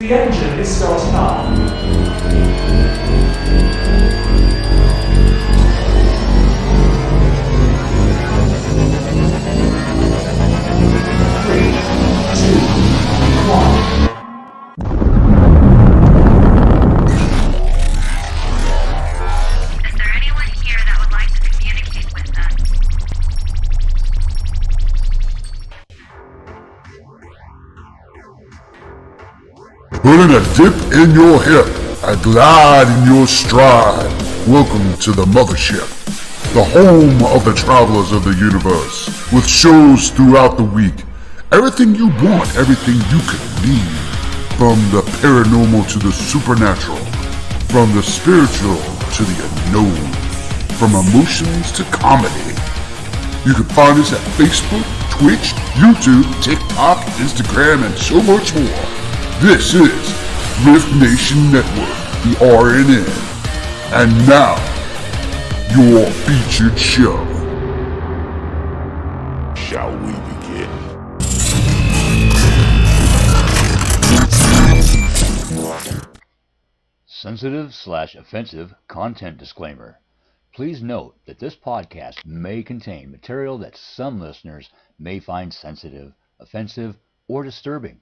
The engine is starting up. 3, 2, 1. Is there anyone here that would like to communicate with us? Putting a dip in your hip, a glide in your stride. Welcome to the mothership, the home of the travelers of the universe, with shows throughout the week. Everything you want, everything you could need. From the paranormal to the supernatural, from the spiritual to the unknown, from emotions to comedy. You can find us at Facebook, Twitch, YouTube, TikTok, Instagram, and so much more. This is R.I.F.T Nation Network, the RNN. And now, your featured show. Shall we begin? Sensitive/offensive content disclaimer. Please note that this podcast may contain material that some listeners may find sensitive, offensive, or disturbing.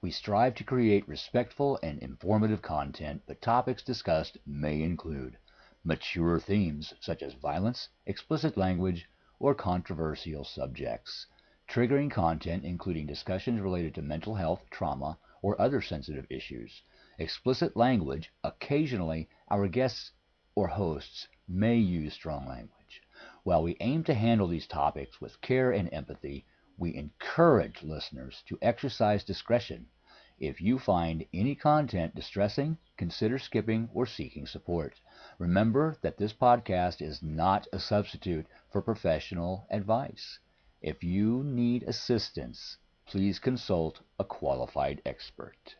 We strive to create respectful and informative content, but topics discussed may include mature themes such as violence, explicit language, or controversial subjects, triggering content including discussions related to mental health, trauma, or other sensitive issues, explicit language. Occasionally, our guests or hosts may use strong language. While we aim to handle these topics with care and empathy, we encourage listeners to exercise discretion. If you find any content distressing, consider skipping or seeking support. Remember that this podcast is not a substitute for professional advice. If you need assistance, please consult a qualified expert.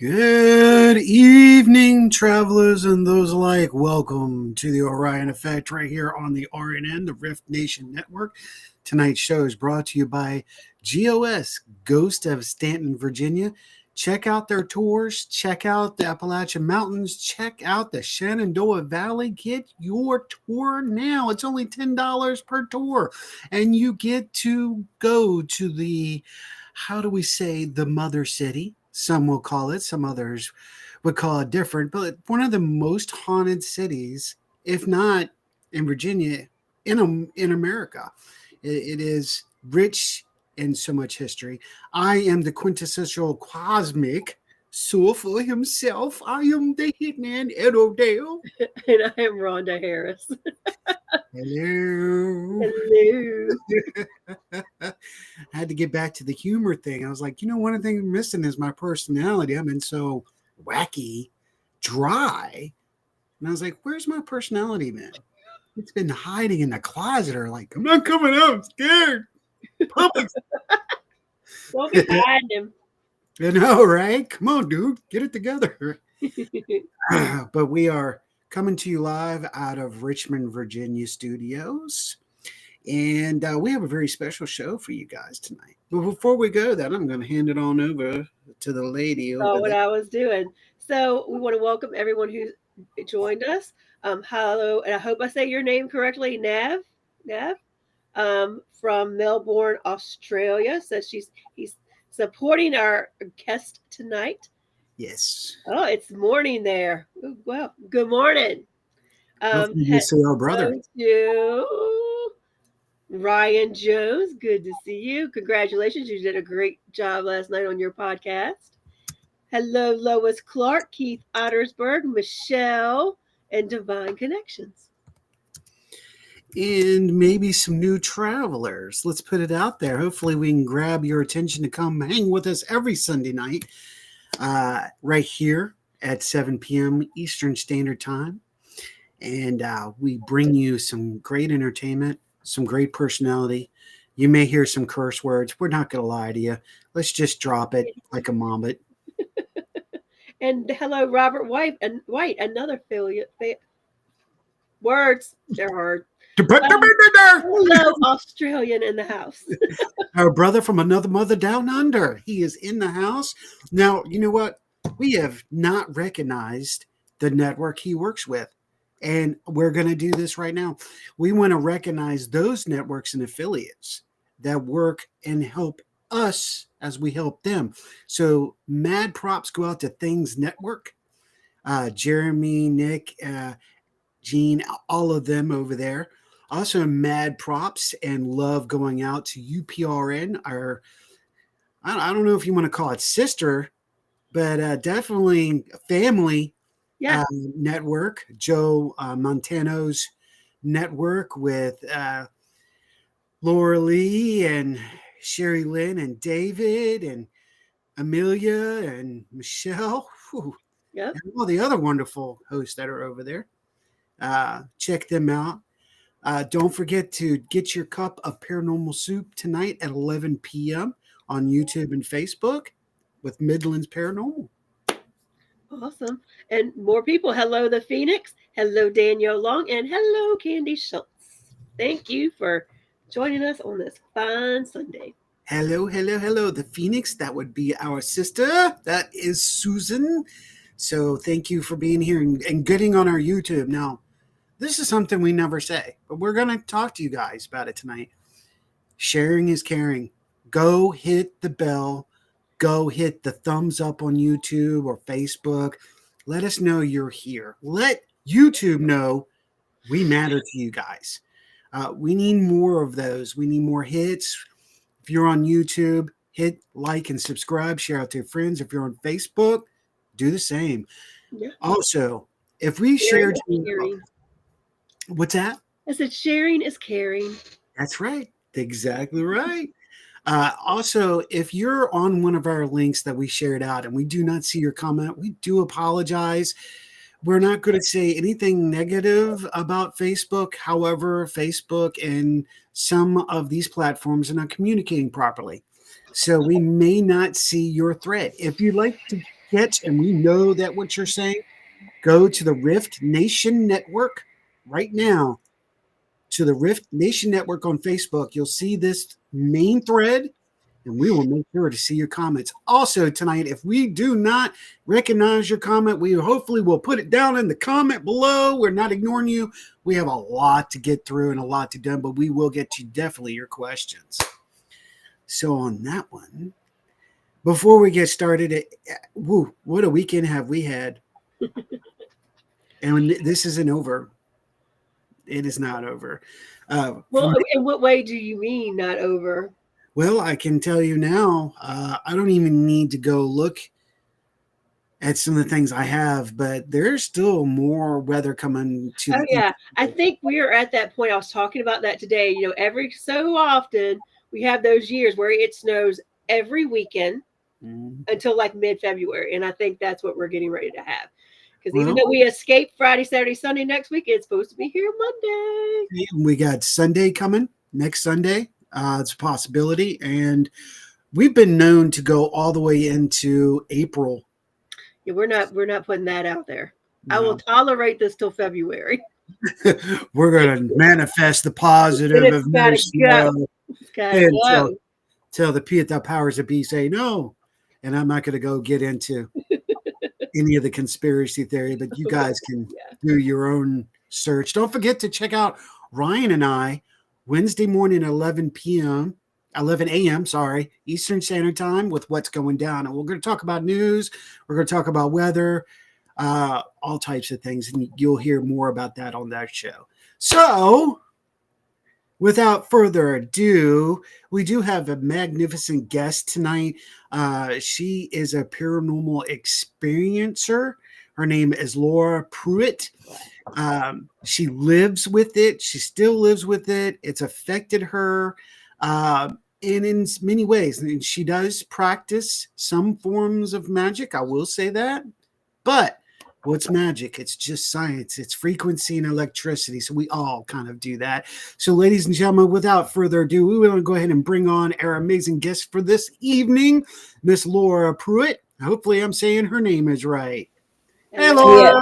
Good evening, travelers and those alike. Welcome to the Orion Effect right here on the RNN, the R.I.F.T Nation Network. Tonight's show is brought to you by GOS, Ghost of Stanton, Virginia. Check out their tours. Check out the Appalachian Mountains. Check out the Shenandoah Valley. Get your tour now. It's only $10 per tour. And you get to go to the, the mother city. Some will call it, some others would call it different, but one of the most haunted cities, if not in Virginia, in America. It is rich in so much history. I am the quintessential cosmic soulful himself. I am the hitman, Ed O'Dale. And I am Rhonda Harris. Hello. Hello. I had to get back to the humor thing. I was like, one of the things missing is my personality. I've been so wacky, dry. And I was like, where's my personality, man? It's been hiding in the closet or like, I'm not coming out. I'm scared. Public. Don't be hiding him. You know, right? Come on, dude. Get it together. But we are coming to you live out of Richmond, Virginia studios. And we have a very special show for you guys tonight. But before we go, then I'm going to hand it on over to the lady Saw over what there. I was doing. So we want to welcome everyone who joined us. Hello, and I hope I say your name correctly, Nav, from Melbourne, Australia. So he's supporting our guest tonight. Yes. Oh, it's morning there. Ooh, well, good morning. Hopefully you see our brother. Hello to Ryan Jones. Good to see you. Congratulations. You did a great job last night on your podcast. Hello, Lois Clark, Keith Ottersberg, Michelle, and Divine Connections. And maybe some new travelers. Let's put it out there. Hopefully we can grab your attention to come hang with us every Sunday night right here at 7 p.m. Eastern Standard Time. And we bring you some great entertainment, some great personality. You may hear some curse words. We're not going to lie to you. Let's just drop it like a mombit. And hello, Robert White, another affiliate. Words, they're hard. Hello, Australian in the house. Our brother from another mother down under. He is in the house. Now, you know what? We have not recognized the network he works with. And we're going to do this right now. We want to recognize those networks and affiliates that work and help us as we help them. So mad props go out to Things Network. Jeremy, Nick, Gene, all of them over there. Also mad props and love going out to UPRN, our, I don't know if you want to call it sister, but definitely family network. Joe Montano's network with Laura Lee and Sherry Lynn and David and Amelia and Michelle. Yep. And all the other wonderful hosts that are over there. Check them out. Don't forget to get your cup of paranormal soup tonight at 11 p.m. on YouTube and Facebook with Midlands Paranormal. Awesome. And more people. Hello, the Phoenix. Hello, Danielle Long. And hello, Candy Schultz. Thank you for joining us on this fine Sunday. Hello, hello, hello. The Phoenix, that would be our sister. That is Susan. So thank you for being here and getting on our YouTube. Now, this is something we never say, but we're going to talk to you guys about it tonight. Sharing is caring. Go hit the bell. Go hit the thumbs up on YouTube or Facebook. Let us know you're here. Let YouTube know we matter to you guys. We need more of those. We need more hits. If you're on YouTube, hit like and subscribe. Share out to your friends. If you're on Facebook, do the same. Yeah. Also, if we Sharing shared... is caring. What's that? I said sharing is caring. That's right. Exactly right. Also, if you're on one of our links that we shared out and we do not see your comment, we do apologize. We're not going to say anything negative about Facebook. However, Facebook and some of these platforms are not communicating properly. So we may not see your thread. If you'd like to catch, and we know that what you're saying, go to the Rift Nation Network right now. To the Rift Nation Network on Facebook. You'll see this main thread, and we will make sure to see your comments. Also tonight, if we do not recognize your comment, we hopefully will put it down in the comment below. We're not ignoring you. We have a lot to get through and a lot to do, but we will get to definitely your questions. So on that one, before we get started, what a weekend have we had. And this isn't over. It is not over. Well, in what way do you mean not over? Well, I can tell you now, I don't even need to go look at some of the things I have, but there's still more weather coming to Oh, yeah. I think we are at that point. I was talking about that today. You know, every so often we have those years where it snows every weekend until like mid-February. And I think that's what we're getting ready to have. Because even Well, though we escape Friday, Saturday, Sunday next week, it's supposed to be here Monday. we got Sunday coming next Sunday. It's a possibility, and we've been known to go all the way into April. Yeah, we're not putting that out there. I will No, tolerate this till February. we're going to manifest the Then positive it's of no gotta go. snow It's gotta until go. the powers that be say no. And I'm not going to go get into any of the conspiracy theory, but you guys can Yeah. do your own search. Don't forget to check out Ryan and I Wednesday morning at 11 a.m. Sorry, Eastern Standard Time with what's going down, and we're going to talk about news. We're going to talk about weather, all types of things, and you'll hear more about that on that show. So, without further ado, we do have a magnificent guest tonight. She is a paranormal experiencer. Her name is Laura Pruett. She lives with it. She still lives with it. It's affected her and in many ways. And she does practice some forms of magic. I will say that. But what's magic? It's just science. It's frequency and electricity. So we all kind of do that. So, ladies and gentlemen, without further ado, we want to go ahead and bring on our amazing guest for this evening, Miss Laura Pruett. Hopefully, I'm saying her name is right. Hey, Hello. Laura. Yeah,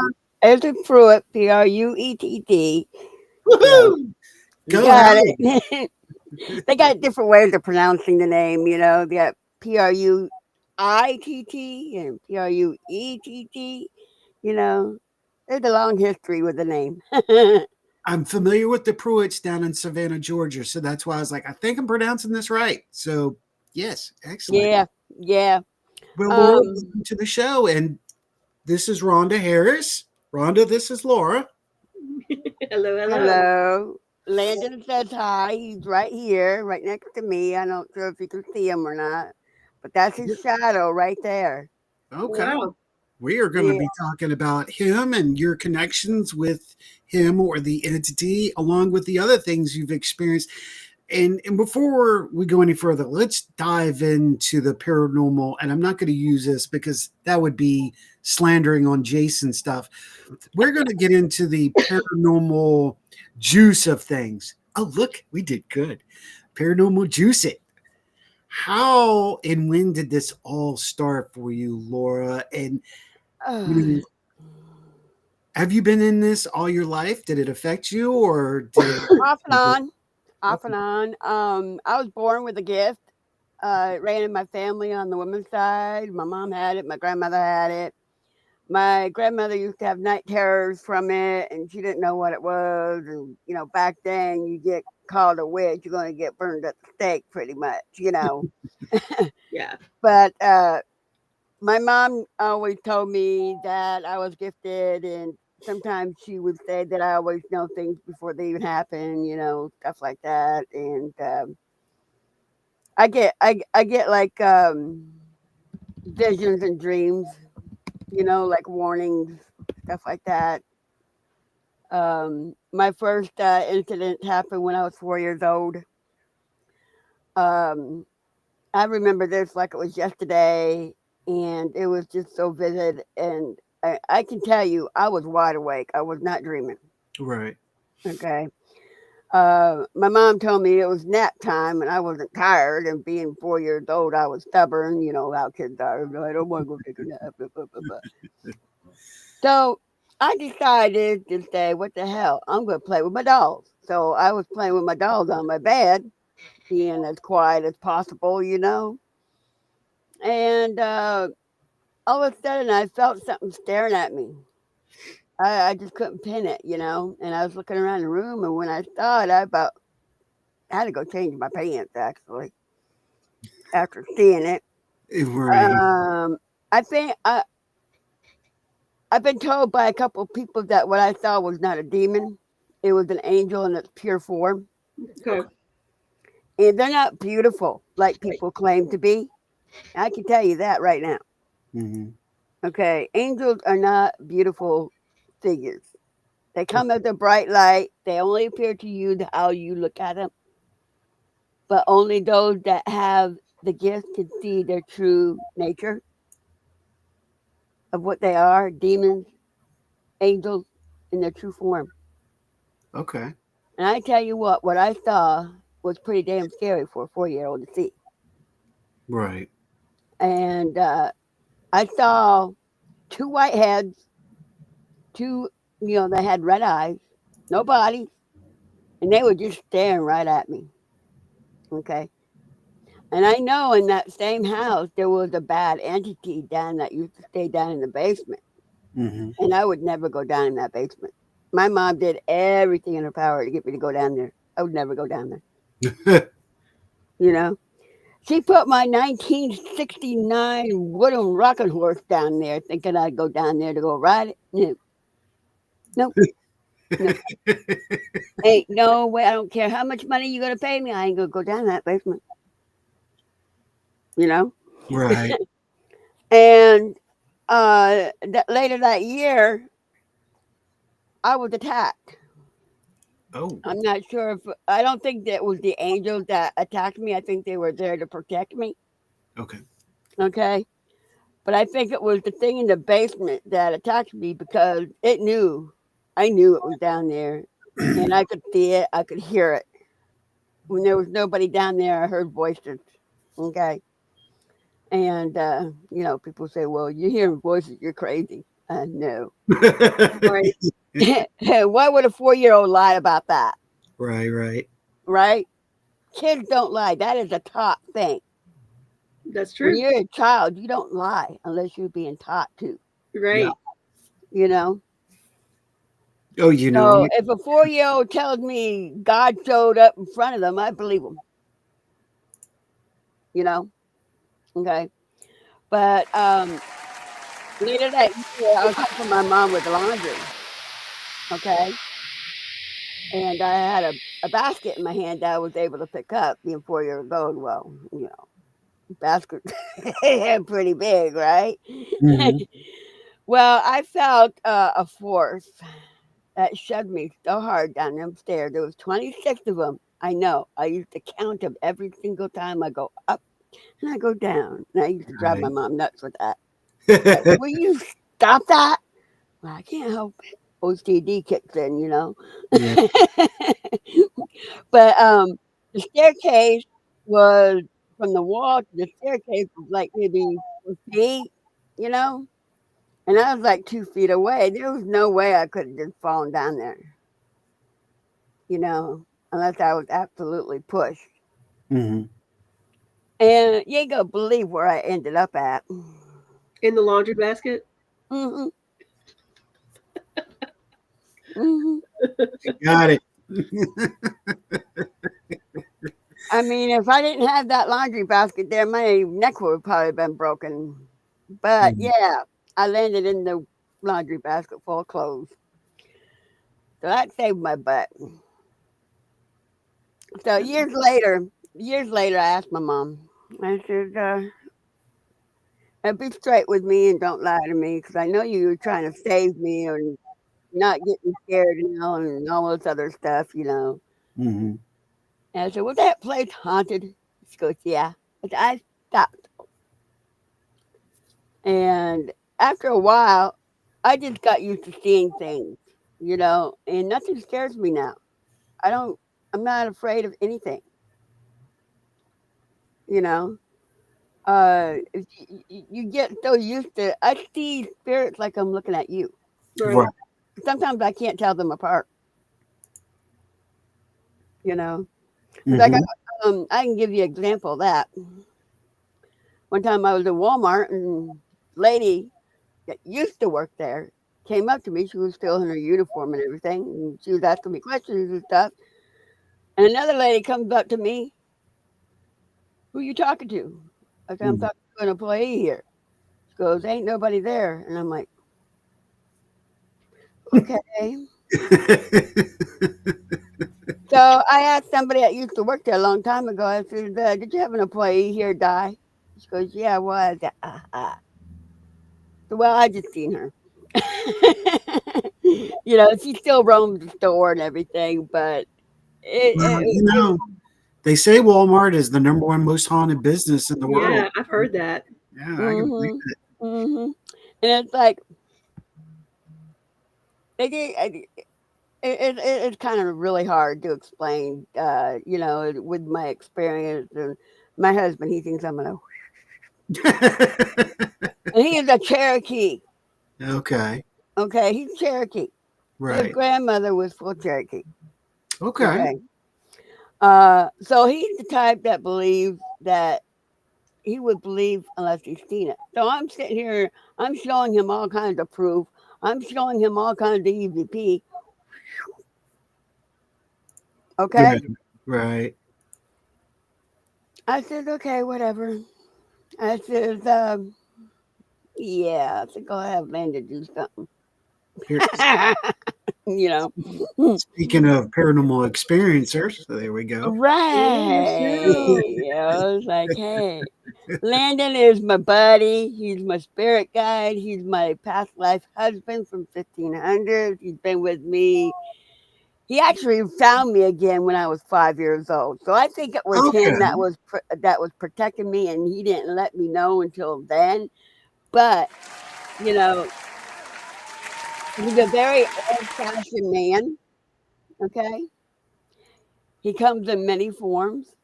it's a Pruett, Pruett. So Woohoo! you Go got ahead. it. They got different ways of pronouncing the name, They got Pruitt and Pruett. You know, there's a long history with the name. I'm familiar with the Pruitts down in Savannah, Georgia. So that's why I was like, I think I'm pronouncing this right. So, yes, excellent. Yeah, yeah. Well, Laura, Um, welcome to the show. And this is Rhonda Harris. Rhonda, this is Laura. Hello, hello. hello. Landon says hi. He's right here, right next to me. I don't know if you can see him or not, but that's his shadow right there. Okay. Wow. We are going to Yeah. be talking about him and your connections with him or the entity, along with the other things you've experienced. And before we go any further, let's dive into the paranormal. And I'm not going to use this because that would be slandering on Jason stuff. We're going to get into the paranormal juice of things. Oh, look, we did good. Paranormal juice it. How and when did this all start for you, Laura? And you know, have you been in this all your life? Did it affect you, or did it? Off and Was it on, off and on. I was born with a gift. It ran in my family on the women's side. My mom had it. My grandmother had it. My grandmother used to have night terrors from it, and she didn't know what it was. And back then you get called a witch, you're going to get burned at the stake, pretty much. Yeah. But my mom always told me that I was gifted, and sometimes she would say that I always know things before they even happen, stuff like that. And I get like visions and dreams, like warnings, stuff like that. My first incident happened when I was 4 years old. Um, I remember this like it was yesterday, and it was just so vivid. And I can tell you, I was wide awake. I was not dreaming. right? Okay. My mom told me it was nap time, and I wasn't tired. And being 4 years old, I was stubborn. You know how kids are. I don't want to go take a nap. Blah, blah, blah, blah. So I decided to say, "What the hell? I'm going to play with my dolls." So I was playing with my dolls on my bed, being as quiet as possible. And all of a sudden, I felt something staring at me. I just couldn't pin it. And I was looking around the room, and when I saw it, I had to go change my pants actually after seeing it. Right. Um, I think I've been told by a couple of people that what I saw was not a demon; it was an angel in its pure form, Okay. and they're not beautiful like people claim to be. I can tell you that right now. Hmm. Okay, angels are not beautiful figures. They come as a bright light. They only appear to you how you look at them, but only those that have the gift can see their true nature of what they are. Demons, angels in their true form. Okay. And I tell you what I saw was pretty damn scary for a 4-year-old to see. Right. And I saw two white heads, two, they had red eyes, no bodies, and they were just staring right at me. Okay. And I know in that same house there was a bad entity down that used to stay down in the basement. Mm-hmm. And I would never go down in that basement. My mom did everything in her power to get me to go down there. I would never go down there. You know? She put my 1969 wooden rocking horse down there, thinking I'd go down there to go ride it. No, nope, no. Ain't no way. I don't care how much money you're gonna pay me. I ain't gonna go down that basement. You know. Right. And later that year, I was attacked. Oh. I'm not sure if I don't think that was the angels that attacked me. I think they were there to protect me. Okay. Okay. But I think it was the thing in the basement that attacked me because it knew. I knew it was down there. And I could see it. I could hear it. When there was nobody down there, I heard voices. Okay. And, people say, well, you're hearing voices. You're crazy. No. Right. Why would a 4-year-old lie about that? Right. Right. Right? Kids don't lie. That is a taught thing. That's When true. you're a child, you don't lie unless you're being taught to. Right. You know? Oh, you know. So if a 4-year-old tells me God showed up in front of them, I believe them. You know? Okay. But later that year, I was helping my mom with the laundry. Okay. And I had a basket in my hand that I was able to pick up being 4 years old. Well, basket pretty big, right? Mhm. Well, I felt a force that shoved me so hard down them stairs. There was 26 of them. I know. I used to count them every single time I go up and I go down. And I used to drive my Right. mom nuts with that. Like, will you stop that? Well, I can't help it. OCD kicks in, Yeah. But the staircase was from the wall to the staircase was like maybe 4 feet, you know? And I was like 2 feet away. There was no way I could have just fallen down there, unless I was absolutely pushed. Hmm. And you ain't gonna believe where I ended up at. In the laundry basket. Hmm. Hmm. Got it. I mean, if I didn't have that laundry basket there, my neck would have probably been broken. But Mhm. yeah, I landed in the laundry basket full of clothes. So that saved my butt. So years later, I asked my mom. I said, "Be straight with me and don't lie to me, because I know you were trying to save me or not get me scared and all this other stuff." Mhm. And I said, "Was that place haunted?" She goes, "Yeah." I said, "I stopped." And after a while, I just got used to seeing things, and nothing scares me now. I don't, I'm not afraid of anything, you know. You get so used to, I see spirits like I'm looking at you. Right. Right. Sometimes I can't tell them apart, you know. It's like, Hmm. I can give you an example of that. One time I was at Walmart and lady that used to work there came up to me. She was still in her uniform and everything. And she was asking me questions and stuff. And another lady comes up to me. Who you talking to? I said, I'm Mhm. talking to an employee here. She goes, ain't nobody there. And I'm like, okay. So I asked somebody that used to work there a long time ago. I said, did you have an employee here die? She goes, yeah, why? I said, So, well, I just seen her. She still roams the store and everything, but it, Well, it, it they say Walmart is the number one most haunted business in the world. Yeah, I've heard that. Yeah, I can believe mhm, mhm. And it's like, They did. It's kind of really hard to explain, with my experience and my husband. He thinks I'm gonna, and he is a Cherokee. Okay. Okay, he's Cherokee. His Right. grandmother was full Cherokee. Okay. Okay. So he's the type that believes that he would believe unless he's seen it. So I'm sitting here, I'm showing him all kinds of proof. I'm showing him all kinds of EVP. Okay. Right. I said, okay, whatever. I said, yeah, I said, go have Landon do something. Here, you know. speaking of paranormal experiencers, so there we go. Right. I was like, hey, Landon is my buddy. He's my spirit guide. He's my past life husband from 1500. He's been with me. He actually found me again when I was 5 years old. So I think it was Okay. him that was protecting me, and he didn't let me know until then. But you know, he's a very old-fashioned man. Okay, he comes in many forms.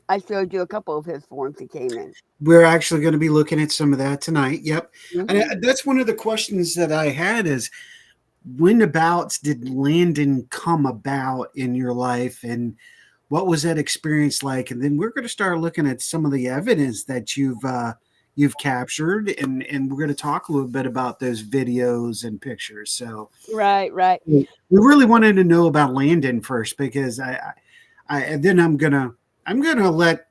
I showed you a couple of his forms he came in. We're actually going to be looking at some of that tonight. Yep. Mhm. And that's one of the questions that I had is when abouts did Landon come about in your life and what was that experience like? And then we're going to start looking at some of the evidence that you've captured and we're going to talk a little bit about those videos and pictures. So Right. we really wanted to know about Landon first because I and then I'm gonna let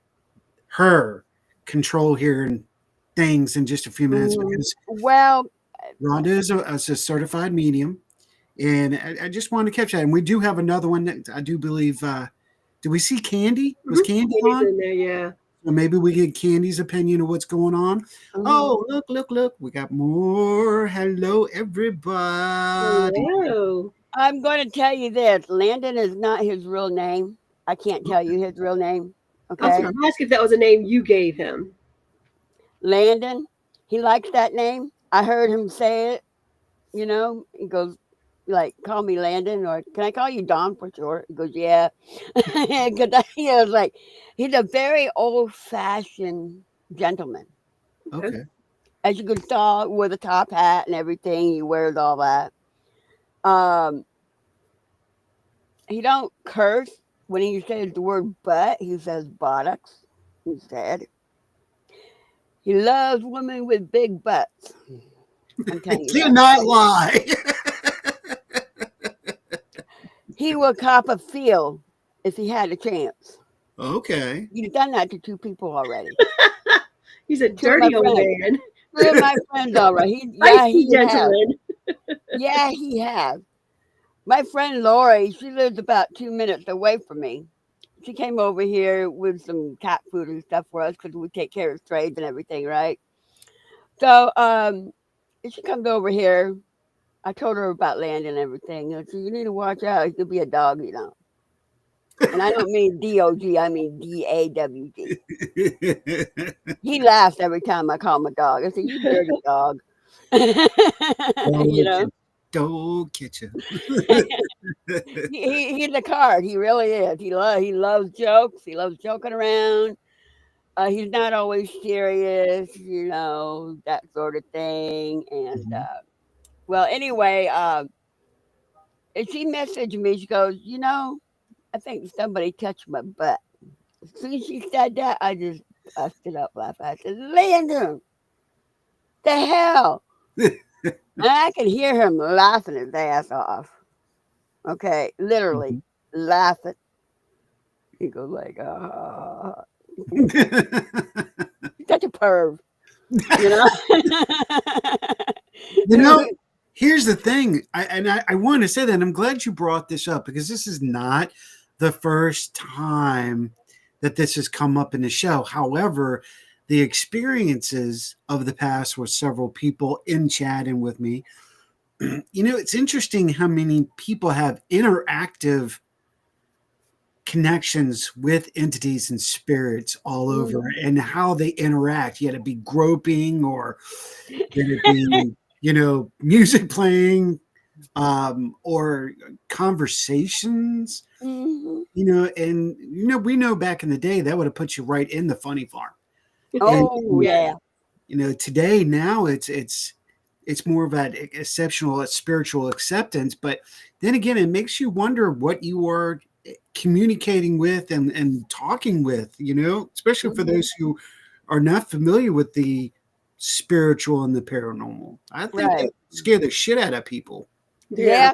her control here and things in just a few minutes because Well, Rhonda is a certified medium, and I just wanted to catch that. And we do have another one that I do believe. Did we see Candy? Was Candy Candy's on? in there, yeah. So maybe we get Candy's opinion of what's going on. mhm. Oh, look! We got more. Hello, everybody. Hello. I'm going to tell you this: Landon is not his real name. I can't tell you his real name. I was Okay, going to ask if that was a name you gave him. Landon. He likes that name. I heard him say it. He goes like, "Call me Landon," or "Can I call you Don for short?" He goes, "Yeah," because I was like, he's a very old-fashioned gentleman. Okay. As you can tell, with a top hat and everything, he wears all that. Um, he don't curse when he says the word butt. He says buttocks instead. He loves women with big butts. I'm telling you Do that. not lie. He will cop a feel if he had a chance. Okay. He's done that to two people already. He's a Two of my dirty old friends. man. Two of my friends already. Feisty He has. gentleman. Yeah, he has. My friend Lori, she lives about 2 minutes away from me. She came over here with some cat food and stuff for us because we take care of strays and everything, right? So she comes over here. I told her about land and everything. And she said, you need to watch out. He could be a dog. And I don't mean D-O-G. I mean D-A-W-G. He laughs every time I call him a dog. I said, you dirty dog. you know, Don't catch him. he's a card. He really is. He loves jokes. He loves joking around. He's not always serious, that sort of thing. And well, anyway, and she messaged me. She goes, I think somebody touched my butt. As soon as she said that, I just busted up laughing. I said, Landon, the hell? And I could hear him laughing his ass off. Okay, literally laughing. He goes like, such a perv, you know. You know, here's the thing. I want to say that I'm glad you brought this up because this is not the first time that this has come up in the show. However, the experiences of the past with several people in chatting with me, it's interesting how many people have interactive connections with entities and spirits all over and how they interact. Yet it be groping or did it be, music playing, or conversations, Mhm. and we know back in the day that would have put you right in the funny farm. And Oh Yes. yeah. today now it's more of that exceptional spiritual acceptance, but then again it makes you wonder what you are communicating with and talking with, especially for Mhm. those who are not familiar with the spiritual and the paranormal. I think Right. that scare the shit out of people. Yeah. Yeah.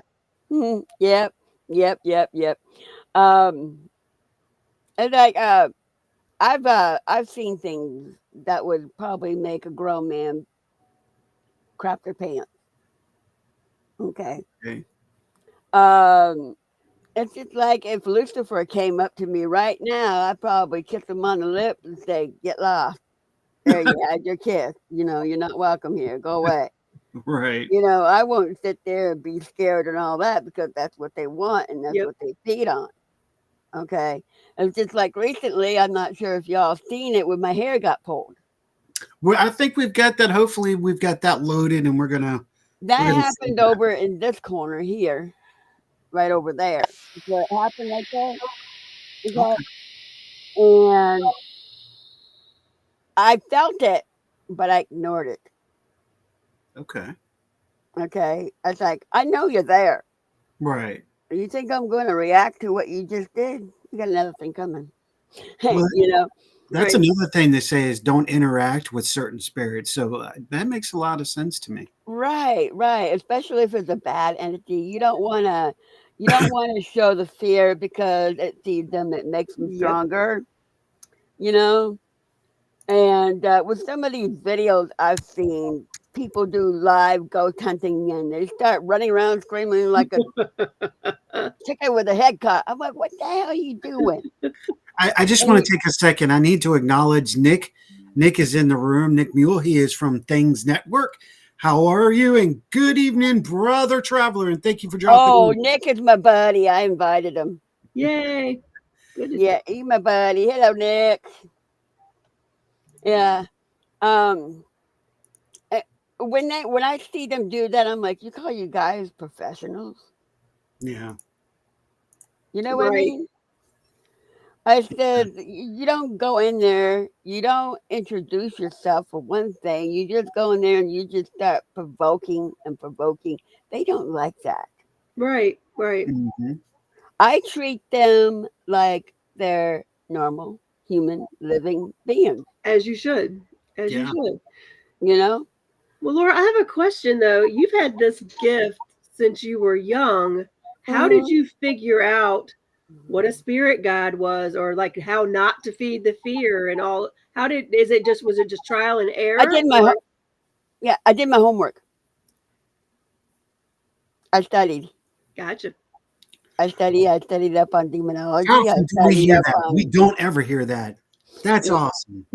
Mhm. Yep. Yep. Yep. Yep. Um, and like I've seen things that would probably make a grown man crap their pants. Okay. Okay. Um, it's just like if Lucifer came up to me right now, I'd probably kiss him on the lips and say, "Get lost. There you had your kiss. You're not welcome here. Go away." Right. I won't sit there and be scared and all that because that's what they want and that's Yep. what they feed on. Okay. It's just like recently, I'm not sure if y'all seen it when my hair got pulled. Well, I think we've got that. Hopefully, we've got that loaded, and That we're gonna see happened that. over in this corner here, right over there. So it happened like that. Okay. Okay. And I felt it, but I ignored it. Okay. Okay. I was like, I know you're there. Right. You think I'm going to react to what you just did? You got another thing coming. Well, you know? that's Right. another thing they say is don't interact with certain spirits. So that makes a lot of sense to me. Right, right. Especially if it's a bad entity. You don't want to show the fear because it sees them, it makes them Yep. stronger, you know? And with some of these videos I've seen, people do live ghost hunting and they start running around screaming like a chicken with a head cut. I'm like, what the hell are you doing? I just And want to take a second. I need to acknowledge Nick. Nick is in the room. Nick Mule. He is from Things Network. How are you? And good evening, brother traveler. And thank you for dropping oh, in. Nick is my buddy. I invited him. Yay. Good. Yeah, he's my buddy. Hello, Nick. Yeah. Um, eh, when I see them do that, I'm like, you call you guys professionals? Yeah. You know what I Right. mean? I said, you don't go in there, you don't introduce yourself for one thing. You just go in there and you just start provoking and provoking. They don't like that. Right. Right. Hmm. I treat them like they're normal, human, living beings, As you should. As you Yeah. should. you know? Well, Laura, I have a question though. You've had this gift since you were young. How did Mhm. you figure out what a spirit guide was, or like how not to feed the fear and all? How did is it just was it just trial and I error, did my or yeah, I did my homework. I studied. gotcha? I studied up on How demonology. I often do we studied hear up that? We on don't ever hear that. That's yeah. awesome.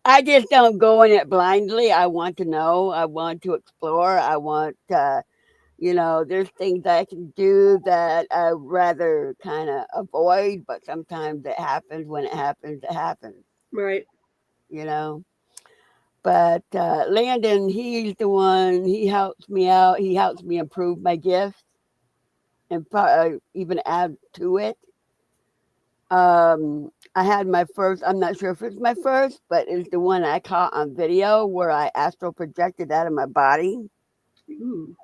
I just don't go in it blindly. I want to know. I want to explore. I want, there's things I can do that I rather kind of avoid, but sometimes it happens. When it happens, it happens, Right. you know. But Landon, he's the one, he helps me out. He helps me improve my gifts and even add to it. I had my first, I'm not sure if it's my first, but it's the one I caught on video where I astral projected out of my body. Ooh.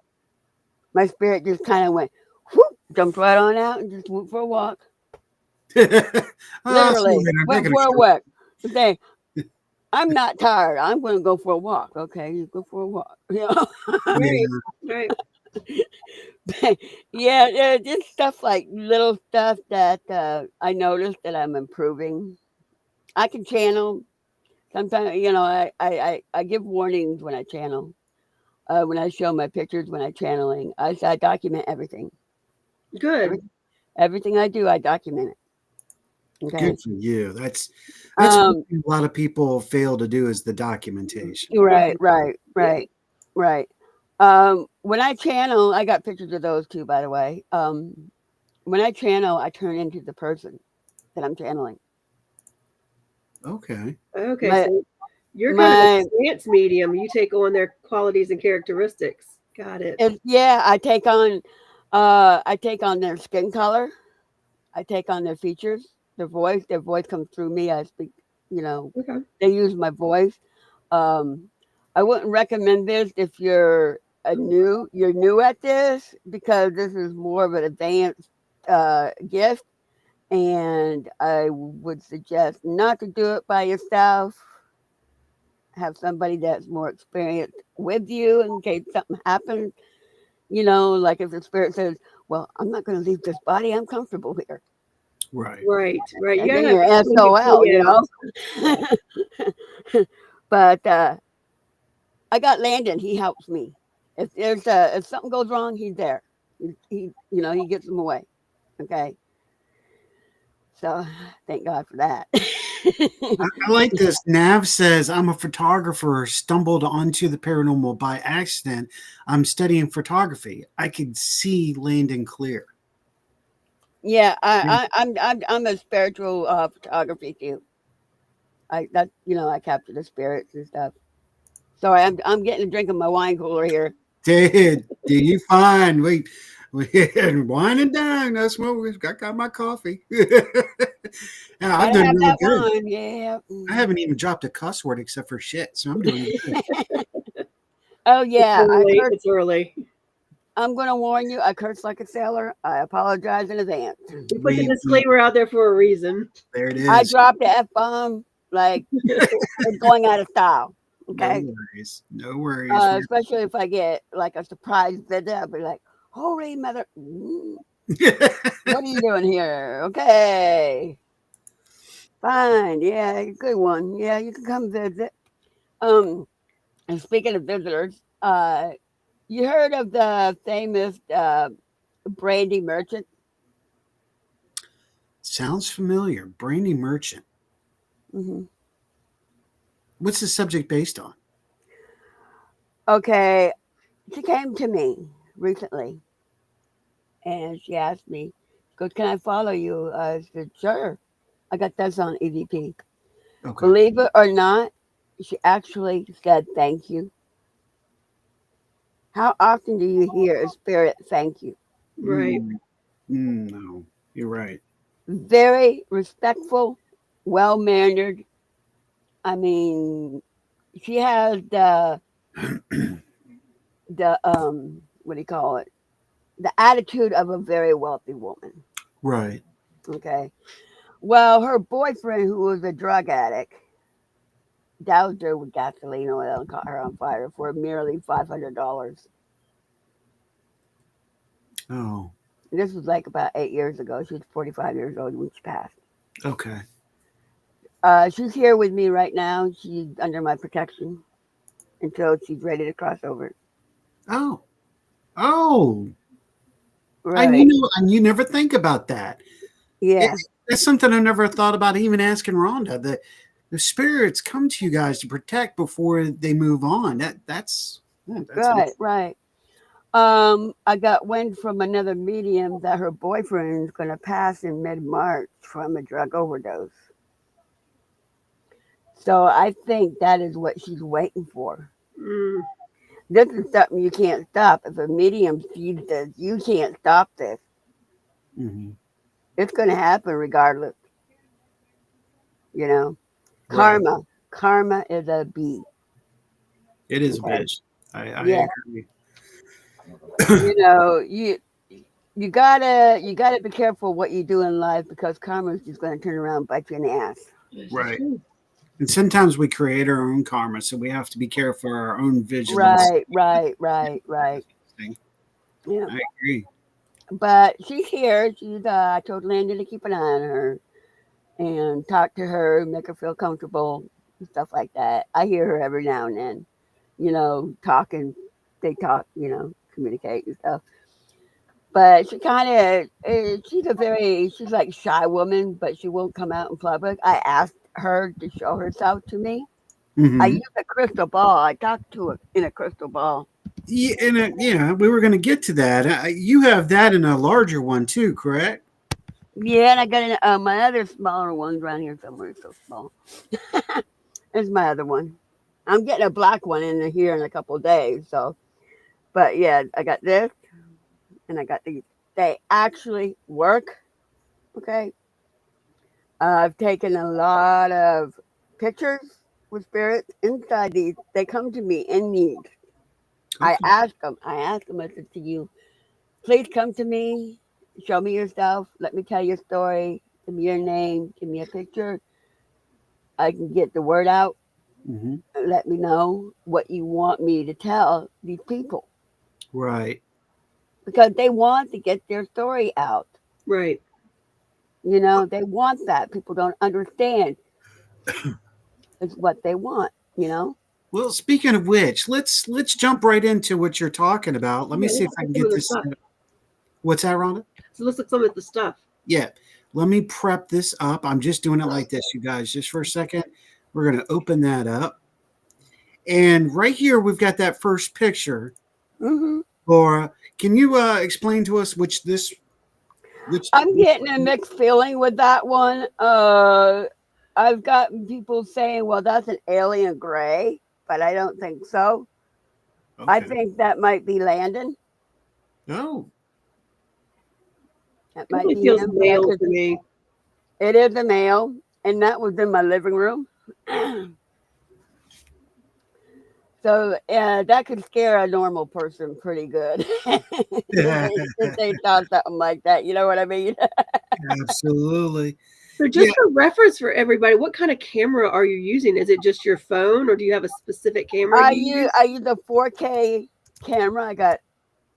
My spirit just kind of went, whoop, jumped right on out and just went for a walk. Oh, see you Literally, later. went Taking a for a shit. walk. Say, I'm not tired. I'm going to go for a walk. Okay, you go for a walk. Right. Yeah. Right. Yeah, just stuff like little stuff that I noticed that I'm improving. I can channel. Sometimes, I give warnings when I channel. When I show my pictures, when I channeling, I document everything. Good. Every, everything I do, I document it. Okay. Good for you. That's one Um, thing a lot of people fail to do is the documentation. right, Right. right, Yeah. right, right. When I channel, I got pictures of those too, by the way. When I channel, I turn into the person that I'm channeling. Okay. Okay. My So you're kind of my a trance medium. You take on their qualities and characteristics. Got it. Yeah, I take on their skin color. I take on their features, their voice. Their voice comes through me. I speak, you know, Okay. they use my voice. Um, I wouldn't recommend this if you're new at this because this is more of an advanced gift, and I would suggest not to do it by yourself. Have somebody that's more experienced with you in case something happens. You know, like if the spirit says, "Well, I'm not going to leave this body. I'm comfortable here," Right. Right. Right. You and gotta then have you're somebody who can pull SOL. You you out. know. But I got Landon. He helps me. If something goes wrong, he's there. He gets them away. Okay, so thank God for that. I like this. Nav says, I'm a photographer, stumbled onto the paranormal by accident. I'm studying photography. I could see Landon clear. Yeah, I'm a spiritual photography too. I capture the spirits and stuff. Sorry, I'm getting a drink of my wine cooler here. Do you find we wine and dine? That's what we got my coffee. Yeah, I'm Gotta doing have really that good. wine. Yeah. I haven't even dropped a cuss word except for shit, so I'm doing good. Oh It's yeah, I early. curse. It's early. I'm gonna warn you. I curse like a sailor. I apologize in advance. We put the We disclaimer out there for a reason. there it I is. dropped the F bomb like it's going out of style. No Okay. worries. No worries. Especially if I get like a surprise visit, I'll be like, "Holy mother, what are you doing here?" Okay, fine, yeah, good one. Yeah, you can come visit. Um, and speaking of visitors, you heard of the famous brandy merchant? Sounds familiar. Brandy Merchant. Hmm. What's the subject based on? Okay, she came to me recently and she asked me, she goes, "Can I follow you?" I said, "Sure." I got this on EVP. Okay. Believe it or not, she actually said thank you. How often do you hear a spirit thank you? Right. No, you're right. Very respectful, well mannered. I mean, she has the what do you call it? The attitude of a very wealthy woman. Right. Okay. Well, her boyfriend, who was a drug addict, doused her with gasoline oil and caught her on fire for merely $500. Oh, This was like about 8 years ago. She was 45 years old when she passed. okay. She's here with me right now. She's under my protection until she's ready to cross over. Oh, oh. Right. And you never think about that. It, Yeah. that's something I never thought about even asking Rhonda. The spirits come to you guys to protect before they move on. That's Right. Right. I got wind from another medium that her boyfriend's going to pass in mid-March from a drug overdose. So I think that is what she's waiting for. Mm, This is something you can't stop. If a medium sees this, you can't stop this. hmm It's going to happen regardless. You know, right. karma. Karma is a bee. It is a Okay. bitch. I Yeah. agree. You know, you gotta be careful what you do in life because karma is just going to turn around and bite you in the ass. this is Right. true. And sometimes we create our own karma, so we have to be careful for our own vigilance. Right. Right. Right. Right. Thing. Yeah. I agree. But she's here. I told Landon to keep an eye on her and talk to her, make her feel comfortable, and stuff like that. I hear her every now and then, talking. They talk, communicate and stuff. But she kind of, she's like shy woman, but she won't come out in public. I asked her to show herself to me. I hmm use a crystal ball. I talked to her in a crystal ball. Yeah, and yeah, we were going to get to that. You have that in a larger one too, correct? Yeah, and I got my other smaller ones around here somewhere. It's so small. There's my other one. I'm getting a black one in here in a couple of days. So But yeah, I got this and I got these. They actually work. Okay. I've taken a lot of pictures with spirits inside these. They come to me in need. I Okay. ask them. I said to you, please come to me, show me yourself, let me tell your story, give me your name, give me a picture. I can get the word out. Hmm. Let me know what you want me to tell these people Right. because they want to get their story out. Right. You know, they want that. People don't understand. It's what they want, you know? Well, speaking of which, let's jump right into what you're talking about. Let me Yeah, see let's if I look can at some get of the this. stuff. What's that, Rhonda? So let's look some at the stuff. Yeah. Let me prep this up. I'm just doing it like this, you guys. Just for a second, we're going to open that up. And right here, we've got that first picture. Hmm. Laura, can you explain to us which I'm getting a mixed feeling with that one. I've gotten people saying, well, that's an alien gray, but I don't think so. I Okay. think that might be Landon. Oh, That might Definitely be feels him, but I male could. to me. It is a male, and that was in my living room. So that could scare a normal person pretty good if they saw something like that. You know what I mean? absolutely. So Yeah. just for reference for everybody, what kind of camera are you using? Is it just your phone or do you have a specific camera I you use use? I use a 4K camera.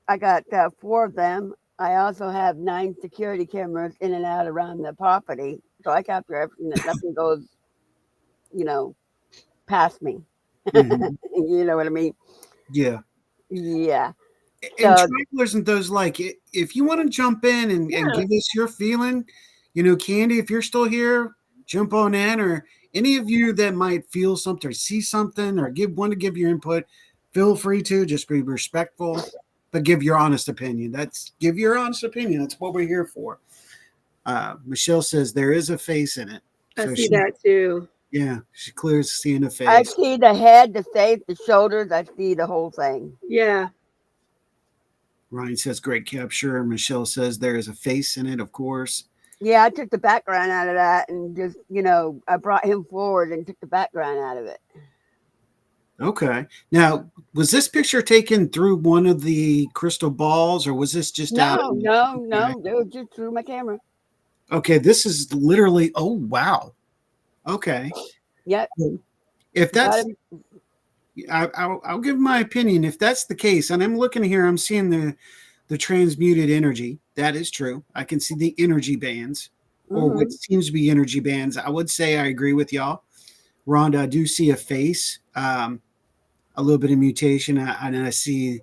I got 4 of them. I also have 9 security cameras in and out around the property, so I capture everything. That nothing goes, you know, past me. Mhm. You know what I mean? Yeah. Yeah. And So travelers and those like if you want to jump in and Yeah. give us your feeling, Candy, if you're still here, jump on in, or any of you that might feel something or see something or want to give your input, feel free to just be respectful, but give your honest opinion. Give your honest opinion. That's what we're here for. Michelle says there is a face in it. I So see that too. she clears seeing a I face. see the head, the face, the shoulders. I see the whole thing. Yeah. Ryan says great capture. Michelle says there is a face in it, of course. Yeah, I took the background out of that and just, I brought him forward and took the background out of it. Okay. Now, was this picture taken through one of the crystal balls, or was this just out? No, no, Okay. no. It was just through my camera. Okay. This is literally. Oh wow. Okay. Yep. If Got that's, him. I'll give my opinion. If that's the case, and I'm looking here, I'm seeing the transmuted energy. That is true. I can see the energy bands, or what Hmm. seems to be energy bands. I would say I agree with y'all. Rhonda, I do see a face, a little bit of mutation, and I see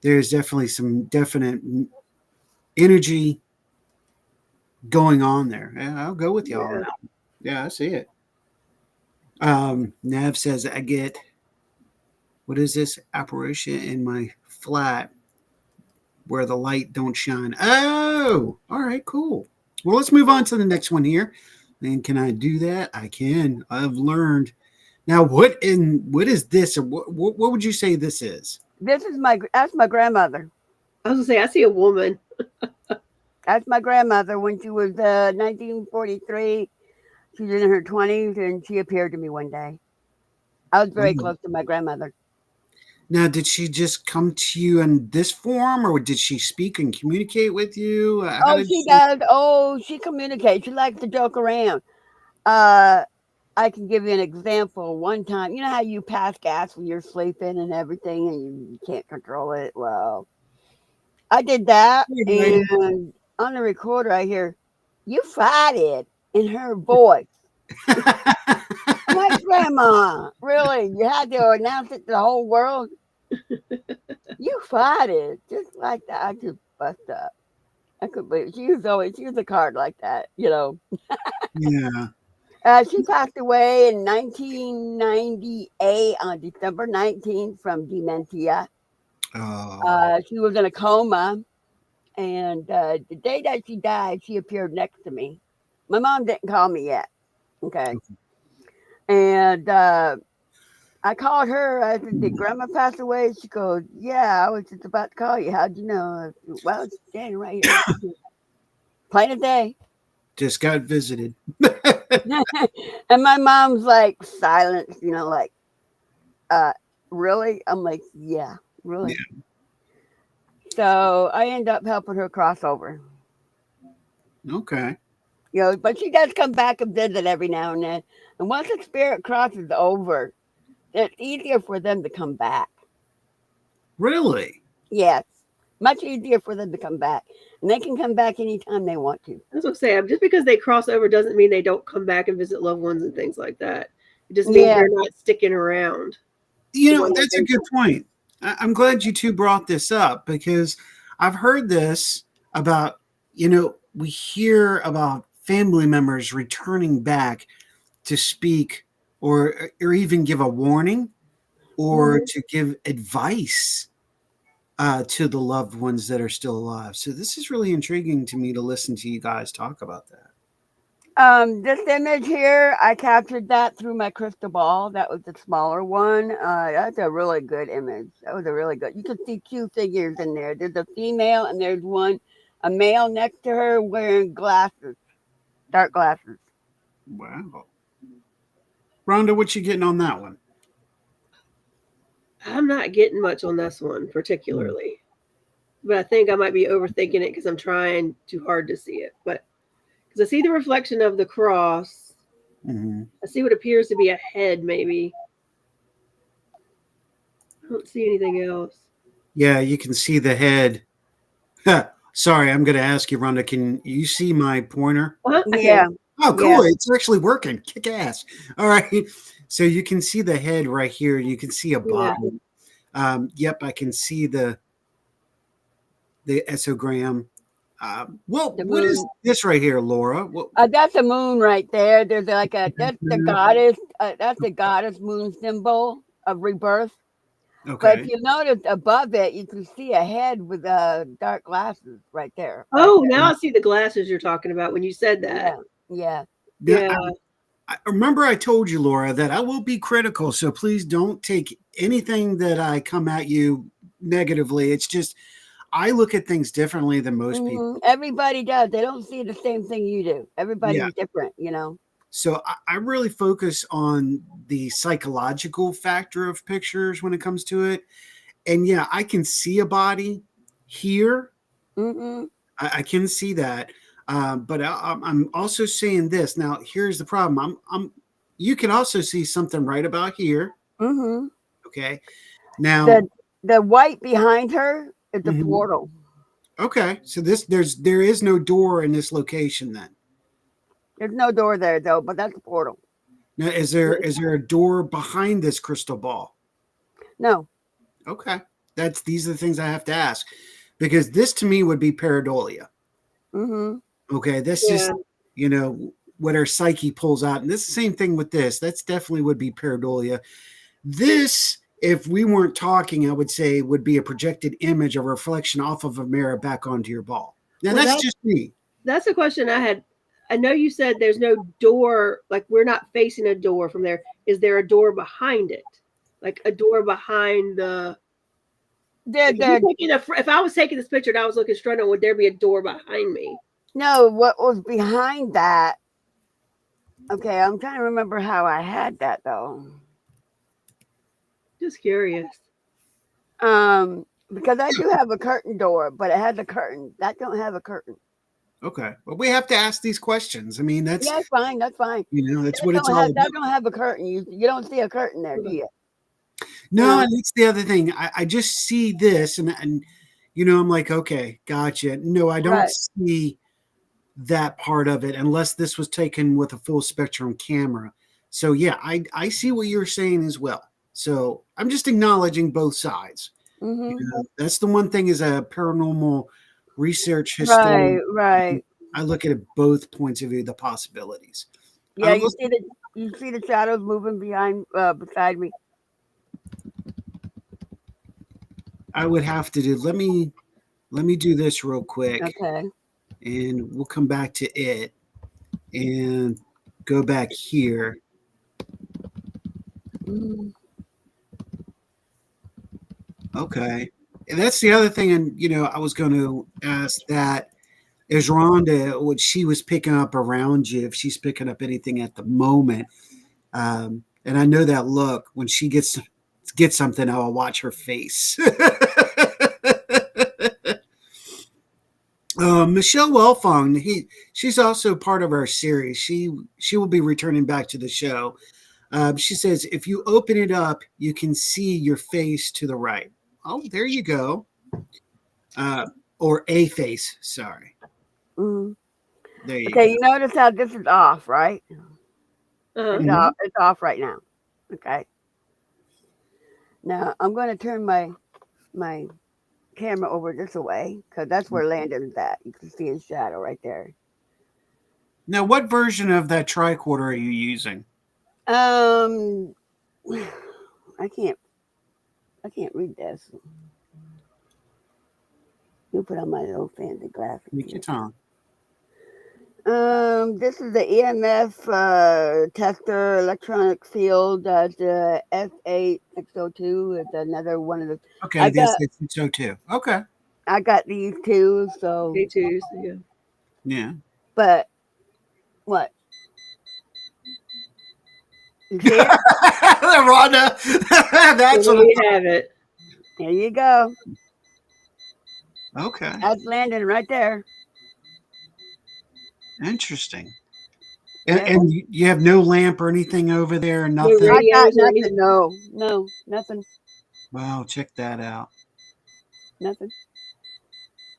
there's definitely some definite energy going on there. Yeah, I'll go with y'all on Yeah. that. Yeah, I see it. Nav says I get what is this apparition in my flat where the light don't shine. Oh, all right, cool. Well, let's move on to the next one here. And can I do that? I can. I've learned. Now, what is this, or what would you say this is? That's my grandmother. I was gonna say I see a woman. That's my grandmother when she was 1943. She was in her 20s and she appeared to me one day. I was very Oh. close to my grandmother. Now, did she just come to you in this form, or did she speak and communicate with you? How Oh, did she she? does. Oh, she communicates. She likes to joke around. Uh, I can give you an example. One time, you know how you pass gas when you're sleeping and everything and you can't control it? Well, I did that. Right. And on the recorder, I hear, you farted in her voice. I'm like, Grandma, really? You had to announce it to the whole world? You farted. Just like that. I just bust up. I could believe it. She was a card like that. Yeah. She passed away in 1998 on December 19th from dementia. Oh. She was in a coma, and the day that she died, she appeared next to me. My mom didn't call me yet. Okay. And I called her. I said, "Did Grandma pass away?" She goes, "Yeah, I was just about to call you. How'd you know?" I said, "Well, it's standing right here, plain of day." Just got visited. And my mom's like silent, like, uh, really? I'm like, yeah, really. So I end up helping her cross over. Okay. But she does come back and visit every now and then. And once the spirit crosses over, it's easier for them to come back. Really? Yes, much easier for them to come back. And they can come back anytime they want to. That's what I'm saying. Just because they cross over doesn't mean they don't come back and visit loved ones and things like that. It just means Yeah. they're not sticking around. That's a good point. I'm glad you two brought this up because I've heard this about, we hear about family members returning back to speak or even give a warning or to give advice to the loved ones that are still alive. So this is really intriguing to me to listen to you guys talk about that. This image here, I captured that through my crystal ball. That was the smaller one. That's a really good image. That was a really good. You can see two figures in there. There's a female and there's a male next to her wearing glasses, dark glasses. Wow. Rhonda, what you getting on that one? I'm not getting much on this one particularly, but I think I might be overthinking it because I'm trying too hard to see it. But because I see the reflection of the cross, I see what appears to be a head, maybe. I don't see anything else. Yeah, you can see the head. Sorry, I'm going to ask you, Rhonda. Can you see my pointer? I Yeah. can. Oh, cool. Yeah. It's actually working. Kick ass. All right. So you can see the head right here. You can see a body. Yep, I can see the essogram. The What is moon. this right here, Laura? What, That's a moon right there. There's that's the goddess. That's the goddess moon symbol of rebirth. But if okay. you notice above it, you can see a head with dark glasses right there. Oh, now I see the glasses you're talking about when you said that. Yeah. Now, Yeah. I remember I told you, Laura, that I will be critical. So please don't take anything that I come at you negatively. It's just I look at things differently than most people. Everybody does. They don't see the same thing you do. Yeah. Everybody's different. So I really focus on the psychological factor of pictures when it comes to it. And yeah, I can see a body here. Mm-hmm. I can see that. But I'm also saying this. Now, here's the problem. You can also see something right about here. Mm-hmm. Okay. Now, The white behind her is the Mhm. portal. Okay. So there is no door in this location then. There's no door there though, but that's a portal. Now, is there a door behind this crystal ball? No. Okay. These are the things I have to ask because this to me would be pareidolia. Mm-hmm. Okay. This is, what our psyche pulls out. And this is the same thing with this. That's definitely would be pareidolia. This, if we weren't talking, I would say would be a projected image, a reflection off of a mirror back onto your ball. Now, that's just me. That's a question I had. I know you said there's no door, like we're not facing a door from there. Is there a door behind it? Like a door behind the. If I was taking this picture and I was looking straight on, would there be a door behind me? No, what was behind that? Okay, I'm trying to remember how I had that though. Just curious. Because I do have a curtain door, but it has a curtain. That don't have a curtain. Okay, but we have to ask these questions. I mean, that's fine. That's fine. That's what it's all about. That don't have a curtain. You don't see a curtain there, do you? No, and that's the other thing. I just see this, and I'm like, okay, gotcha. No, I don't see that part of it unless this was taken with a full spectrum camera. So yeah, I see what you're saying as well. So I'm just acknowledging both sides. Mm-hmm. That's the one thing as a paranormal research historian. Right. I look at it both points of view, the possibilities. Yeah, you see the shadows moving beside me. I would have to do. Let me do this real quick. Okay. And we'll come back to it and go back here. Mm-hmm. Okay. And that's the other thing. And, I was going to ask that is Rhonda, what she was picking up around you, if she's picking up anything at the moment. And I know that look when she gets something, I'll watch her face. Michelle Wellfong, she's also part of our series. She will be returning back to the show. She says, if you open it up, you can see your face to the right. Oh, there you go. Or a face. Sorry. Mhm. There you Okay, go. you notice how this is off, right? Uh-huh. It's off. It's off right now. Okay. Now I'm going to turn my camera over this way because that's where Landon's at. You can see his shadow right there. Now, what version of that tricorder are you using? Um, I can't read this. You put on my little fancy glasses. Take your time. This is the EMF tester electronic field. The F8602 is another one of the. Okay, I this got it's so too. Okay. I got these two. So, Me too. So, yeah. Yeah. but what you see it? Rhonda, that's So what there you have it. There you go. Okay. That's Landon right there. Interesting. Yep. And you have no lamp or anything over there, No nothing. I got radios or nothing. anything. No, nothing, Wow, check that out. nothing.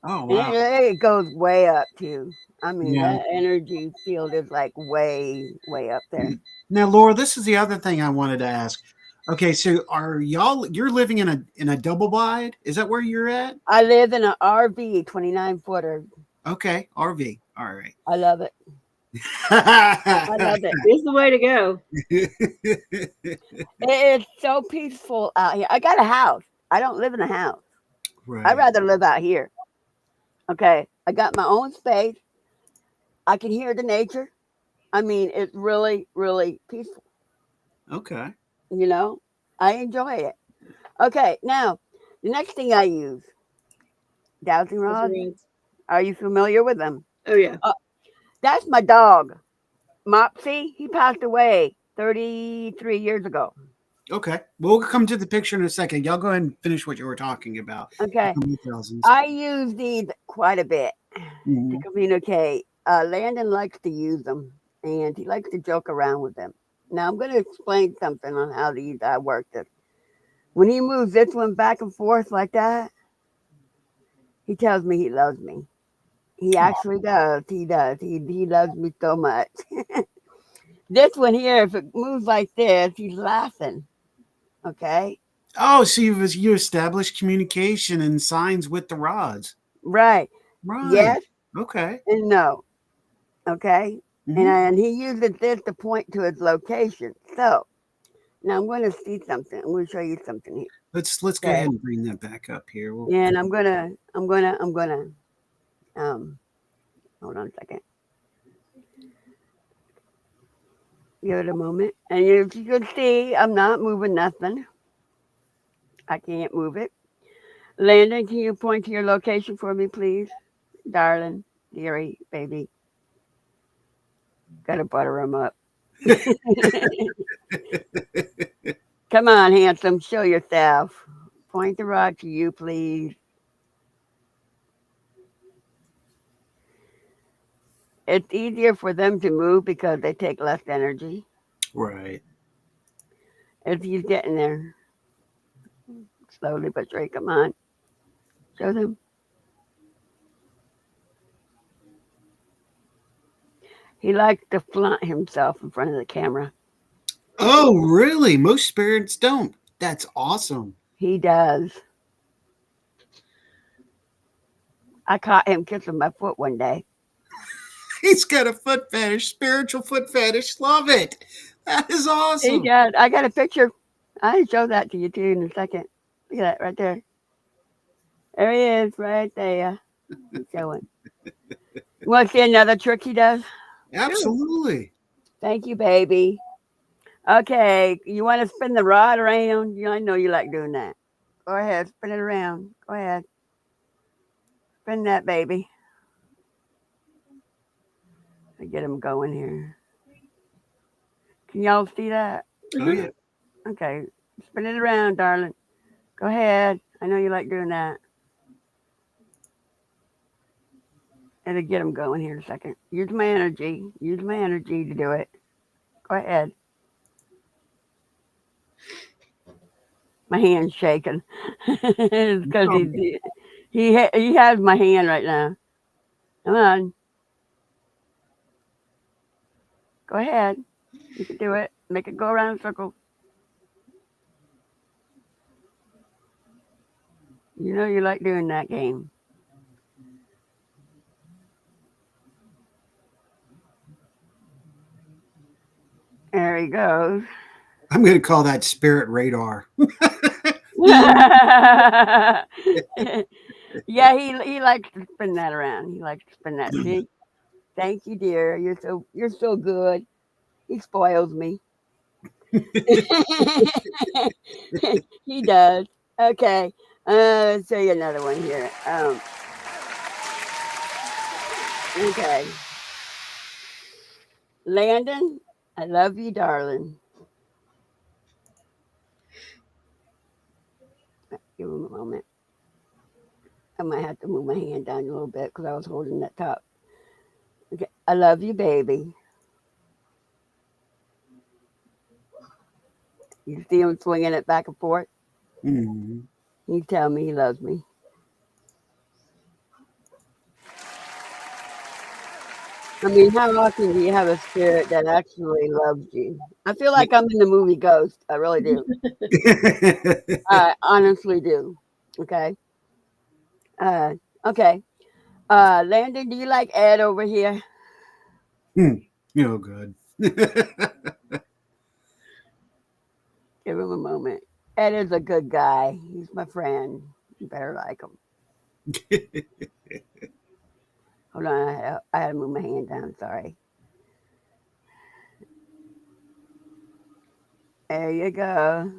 Oh And wow. it goes way up too. I mean, Yeah. that energy field is like way, way up there. Now, Laura, this is the other thing I wanted to ask. Okay, so you're living in a double wide? Is that where you're at? I live in an RV, 29-footer. Okay, RV. All right. I love it. I love it. It's the way to go. It's so peaceful out here. I got a house. I don't live in a house. Right. I'd rather live out here. Okay. I got my own space. I can hear the nature. I mean, it's really, really peaceful. Okay. You know, I enjoy it. Okay. Now, the next thing I use, dowsing Those rods. rods. Are you familiar with them? Oh yeah. That's my dog, Mopsy. He passed away 33 years ago. Okay. We'll come to the picture in a second. Y'all go ahead and finish what you were talking about. Okay. The details. I use these quite a bit to Mhm. communicate. Landon likes to use them and he likes to joke around with them. Now, I'm going to explain something on how these I work this. When he moves this one back and forth like that, he tells me he loves me. He actually does. He does. He loves me so much. This one here, if it moves like this, he's laughing. Okay? Oh, so you established communication and signs with the rods. Right. Right. Yes Okay. and no. Okay? Mhm. And he uses this to point to his location. So now I'm going to see something. I'm going to show you something here. Let's go Okay. ahead and bring that back up here. And I'm gonna hold on a second. Give it a moment. And if you can see, I'm not moving nothing. I can't move it. Landon, can you point to your location for me, please? Darling, dearie, baby. Gotta butter him up. Come on, handsome, show yourself. Point the rod to you, please. It's easier for them to move because they take less energy. Right. If he's getting there, slowly but surely, come on. Show them. He likes to flaunt himself in front of the camera. Oh, really? Most spirits don't. That's awesome. He does. I caught him kissing my foot one day. He's got a foot fetish, spiritual foot fetish. Love it. That is He awesome. does. I got a picture. I show that to you too in a second. Look at that right there. There he is, right there. He's showing. You want to see another trick he does? Absolutely. Thank you, baby. Okay, you want to spin the rod around? I know you like doing that. Go ahead, spin it around. Go ahead. Spin that baby. To get him going here. Can y'all see that? Oh yeah. Okay. Spin it around, darling. Go ahead. I know you like doing that. It'll get him going here in a second. Use my energy. Use my energy to do it. Go ahead. My hand's shaking. It's because he has my hand right now. Come on. Go ahead. You can do it. Make it go around in circles. You know you like doing that game. There he goes. I'm going to call that spirit radar. Yeah, he likes to spin that around. He likes to spin that. See? Thank you, dear. You're so good. He spoils me. He does. Okay. Let's show you another one here. Okay. Landon, I love you, darling. Give him a moment. I might have to move my hand down a little bit because I was holding that top. Okay. I love you, baby. You see him swinging it back and forth? Mhm. He tell me he loves me. I mean, how often do you have a spirit that actually loves you? I feel like I'm in the movie Ghost. I really do. I honestly do. Okay. Uh, okay. Landon, do you like Ed over here? Oh, good. Give him a moment. Ed is a good guy. He's my friend. You better like him. Hold on. I had to move my hand down. Sorry. There you go.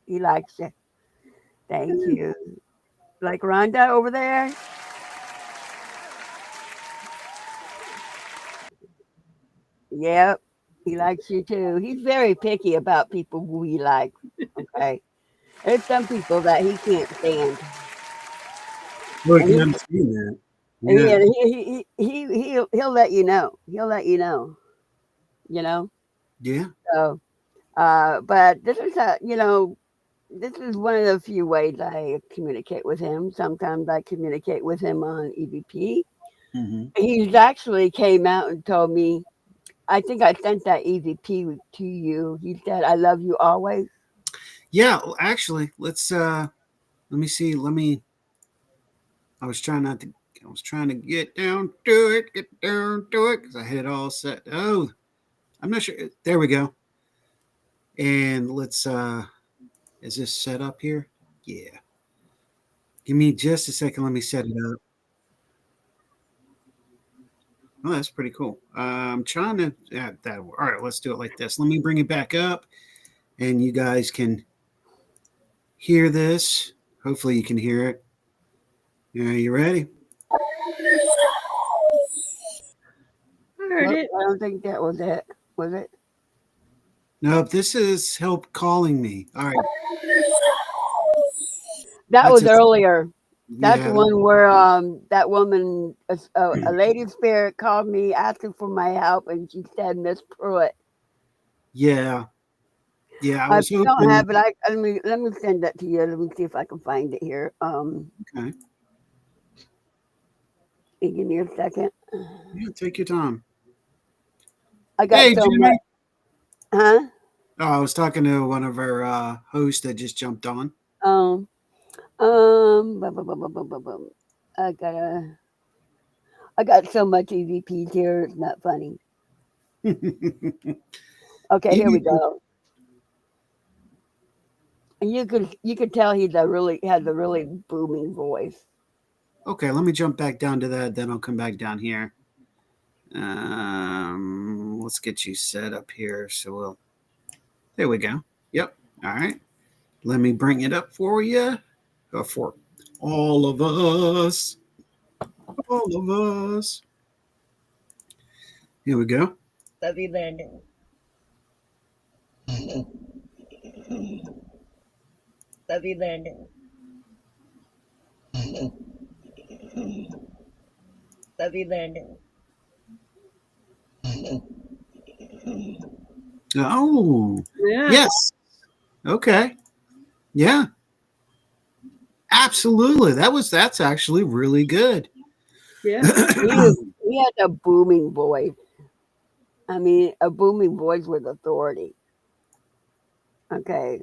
He likes you. Thank you. Like Rhonda over there? Yep. He likes you too. He's very picky about people who he likes. Okay. There's some people that he can't stand. Well, I And can he understand that. and Yeah. he'll let you know. He'll let you know. You know? Yeah. So but this is this is one of the few ways I communicate with him. Sometimes I communicate with him on EVP. Hmm. He's actually came out and told me, I think I sent that EVP to you. He said, I love you always. Yeah. Well, actually, let me see. I was trying not to. I was trying to get down to it, because I had it all set. Oh, I'm not sure. There we go. And is this set up here? Yeah. Give me just a second. Let me set it up. Oh, that's pretty cool. I'm trying to. Yeah, that. All right, let's do it like this. Let me bring it back up, and you guys can hear this. Hopefully, you can hear it. Are you ready? I heard Well, it. I don't think that was it. Was it? Nope. This is help calling me. All right. That That's was a earlier. That's the yeah. one where that woman, a lady spirit, called me asking for my help, and she said, Miss Pruett. Yeah. Yeah. I If was you don't hoping. have it, let me send that to you. Let me see if I can find it here. Okay. Give me a second. Yeah. Take your time. I got Hey, so much. Jimmy. Huh? Oh, I was talking to one of our hosts that just jumped on. Um, bum, bum, bum, bum, bum, bum, bum. I gotta. I got so much EVPs here. It's not funny. Okay, here we You- go. And you could tell has a really booming voice. okay, let me jump back down to that. Then I'll come back down here. Let's get you set up here. So there we go. Yep. All right. Let me bring it up for you. For all of us. All of us. Here we go. Love you, Landon. Love you, Landon. Love you, Landon. Oh, Yeah. yes. Okay. Yeah, absolutely. That's actually really good. Yeah. He had a booming voice. I mean, a booming voice with authority. Okay.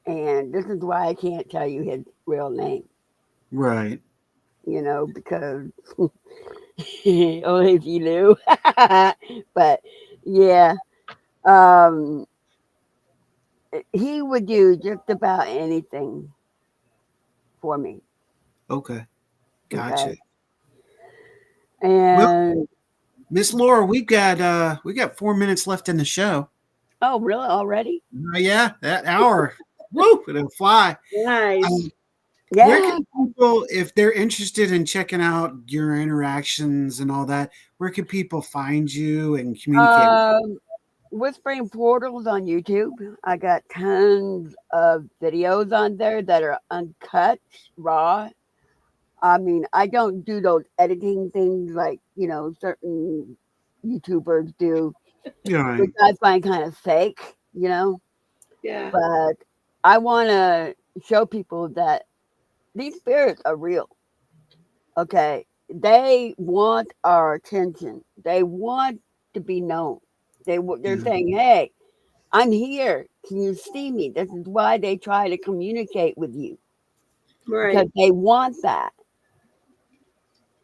And this is why I can't tell you his real name, Right. because only if you knew. But yeah, um, he would do just about anything for me. Okay. Gotcha. Okay. Well, And Miss Laura, we got 4 minutes left in the show. oh, really? Already? Yeah, that hour. Woo, it'll fly. Nice. Where Yeah. can people, if they're interested in checking out your interactions and all that, where can people find you and communicate? Whispering Portals on YouTube. I got tons of videos on there that are uncut, raw. I mean, I don't do those editing things like, certain YouTubers do, Yeah. which I find kind of fake, Yeah. but I want to show people that these spirits are real. Okay. They want our attention. They want to be known. They're Yeah. saying, "Hey, I'm here. Can you see me?" This is why they try to communicate with you Right. because they want that.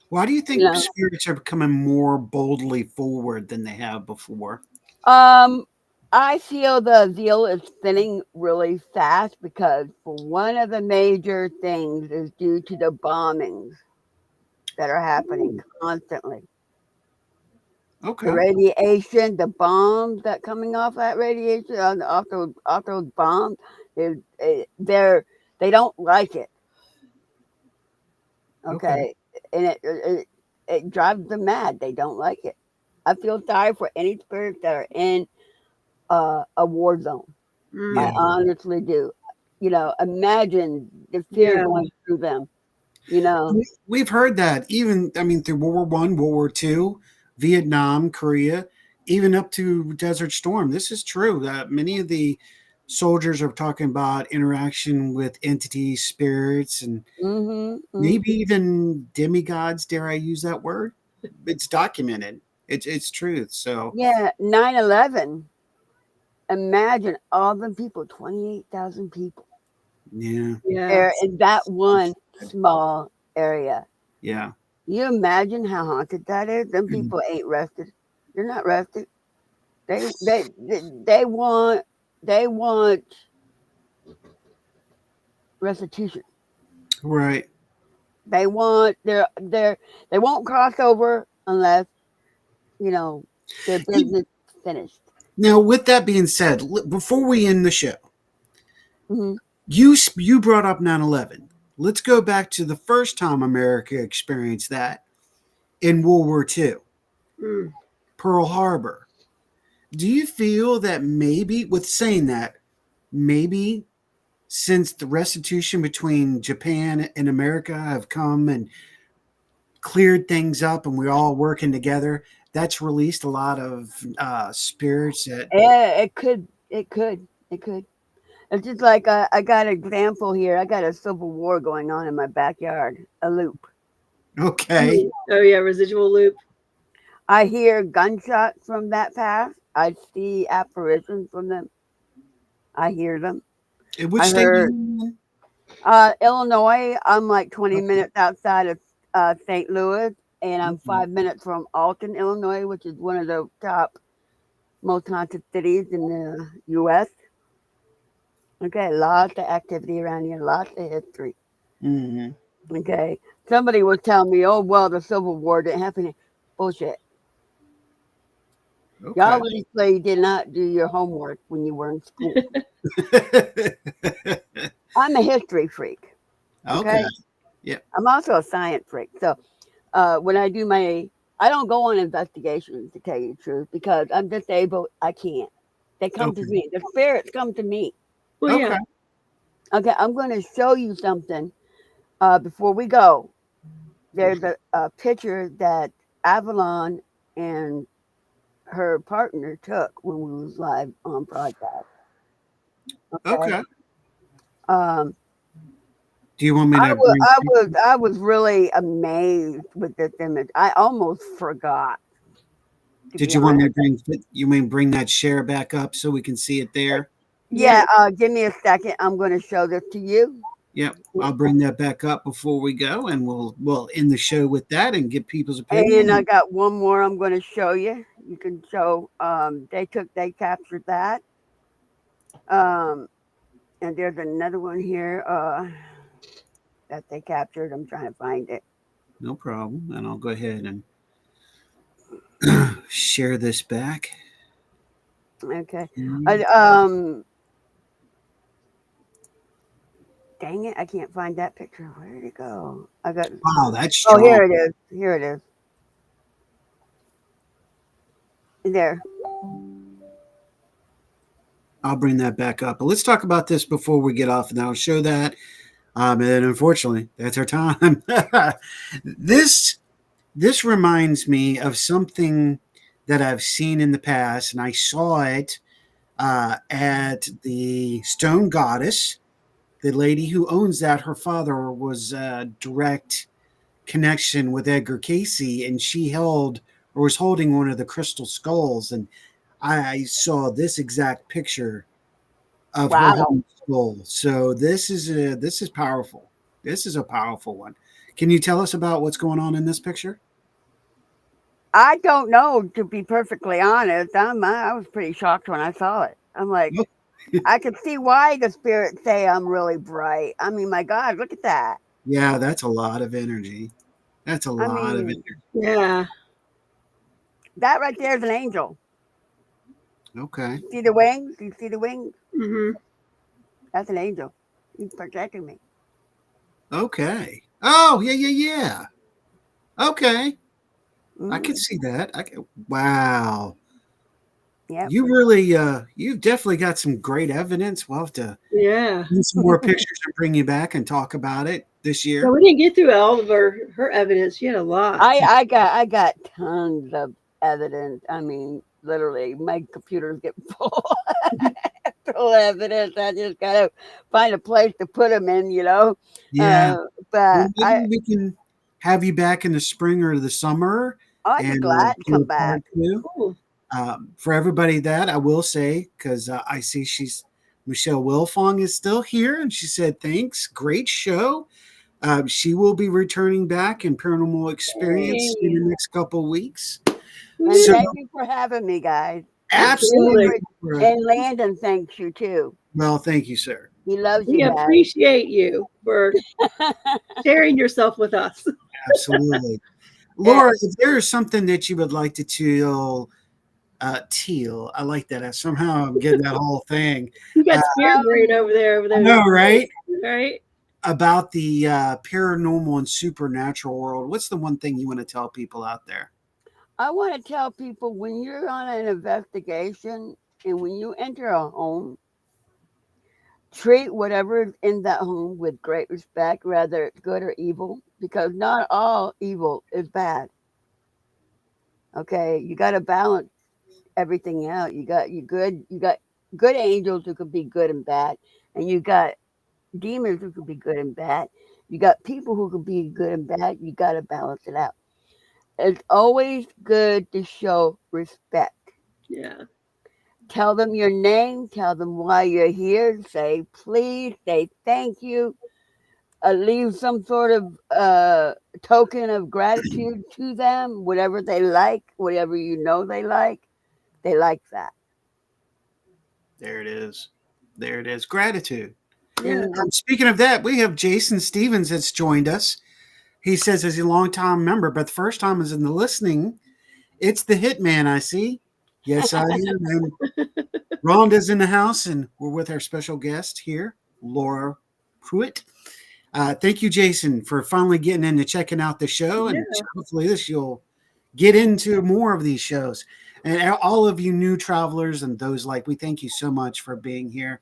Why do you You think know. spirits are becoming more boldly forward than they have before? Um, I feel the veil is thinning really fast because for one of the major things is due to the bombings that are happening constantly. The Okay. radiation, the bombs that coming off that radiation, off those bombs, they don't like it. Okay. Okay, and it drives them mad. They don't like it. I feel sorry for any spirits that are in a war zone. I Yeah. Mm. honestly do. Imagine the fear Yeah. going through them. You know. We've heard that even, I mean, through World War I, World War II, Vietnam, Korea, even up to Desert Storm. This is true. Many of the soldiers are talking about interaction with entities, spirits, and Hmm. maybe even demigods. Dare I use that word? It's documented. It's truth. So Yeah, 9/11. Imagine all the people, 28,000 people yeah, Yeah. there in that one small area. yeah. You imagine how haunted that is? Them people ain't rested. They're not rested. They want restitution. Right. They want they won't cross over unless their You- business is finished. Now, with that being said, before we end the show, Hmm. you brought up 9/11. Let's go back to the first time America experienced that in World War II, Mm. Pearl Harbor. Do you feel that maybe, with saying that, maybe since the restitution between Japan and America have come and cleared things up and we're all working together, that's released a lot of spirits that, Yeah, it could. It's just like I got an example here. I got a civil war going on in my backyard, a loop. okay, Mm. Oh yeah, residual loop. I hear gunshots from that path. I see apparitions from them. I hear them. in which I state are heard you in? Illinois. I'm like 20 Okay. minutes outside of St. Louis, and I'm Mhm. 5 minutes from Alton, Illinois, which is one of the top most haunted cities in the U.S. Okay, lots of activity around here, lots of history. Mhm. Okay, somebody was telling me, "Oh well, the Civil War didn't happen." Bullshit. You Okay. obviously did not do your homework when you were in school. I'm a history freak. Okay. I'm also a science freak. So when I do I don't go on investigations to tell you the truth because I'm disabled. I can't. They come to Okay. me. The spirits come to me. Well, yeah. Okay. Okay, I'm going to show you something before we go. There's a picture that Avalon and her partner took when we was live on broadcast. Okay. Okay. Um, Do you want me to bring? I was really amazed with this image. I almost forgot. To Did be you want me to honest. bring? You mean bring that share back up so we can see it there? Yeah, give me a second. I'm going to show this to you. Yep. I'll bring that back up before we go, and we'll end the show with that and get people's opinion. And I got one more I'm going to show you. You can show they captured that. And there's another one here that they captured. I'm trying to find it. No problem. And I'll go ahead and share this back. Okay. Mhm. Dang it, I can't find that picture. Where did it go? I got Wow, that's Oh, strong. here it is. Here it is. There. I'll bring that back up. But let's talk about this before we get off, and I'll show that. And unfortunately, that's our time. this reminds me of something that I've seen in the past, and I saw it at the Stone Goddess. The lady who owns that, her father was a direct connection with Edgar Casey, and she held or was holding one of the crystal skulls, and I saw this exact picture of her Wow. holding the skull. So this is powerful. This is a powerful one. Can you tell us about what's going on in this picture? I don't know, to be perfectly honest. I was pretty shocked when I saw it. I'm like, I can see why the spirits say I'm really bright. I mean, my God, look at that. Yeah, that's a lot of energy. That's a I lot of mean, energy. Yeah. that right there is an angel. Okay. See the wings? You see the wings? Mm-hmm. That's an angel. He's protecting me. Okay. Oh, yeah. Okay. I can Mhm. see that. Wow. Yep. You really you've definitely got some great evidence. We'll have to Yeah. do some more pictures and bring you back and talk about it this So year. we didn't get through all of her evidence. She had a lot. I got tons of evidence. I mean, literally, my computers get full, full of evidence. I just gotta find a place to put them in, you know. Yeah. Well, But maybe we can have you back in the spring or the summer, I'd be and we'll glad to do come a part back. two. Cool. For everybody that I will say, because I see Michelle Wilfong is still here, and she said, thanks, great show. She will be returning back in Paranormal Experience in Yay. the next couple of weeks. And So, thank you for having me, guys. absolutely. And Landon thanks you too. Well, thank you, sir. He loves We you guys. appreciate you for sharing yourself with us. Absolutely. Laura, if there is something that you would like to tell Teal. I like that. Somehow I'm getting that whole thing. You got spirit brain over there. I know, right? Right? About the paranormal and supernatural world. What's the one thing you want to tell people out there? I want to tell people when you're on an investigation and when you enter a home, treat whatever is in that home with great respect, whether it's good or evil, because not all evil is bad. Okay, you got to balance everything out. You got good angels who could be good and bad, and you got demons who could be good and bad. You got people who could be good and bad. You got to balance it out. It's always good to show respect. Yeah. Tell them your name. Tell them why you're here. Say please. Say thank you. Leave some sort of token of gratitude to them. Whatever they like, whatever you know they like that. There it is. There it is. Gratitude. Yeah. Speaking of that, we have Jason Stevens that's joined us. He says he's a long time member, but the first time is in the listening. It's the Hitman, I see. Yes, I am. And Rhonda's in the house, and we're with our special guest here, Laura Pruett. Thank you, Jason, for finally getting into checking out the show. And Yeah. hopefully, you'll get into more of these shows. And all of you new travelers and those like, we thank you so much for being here.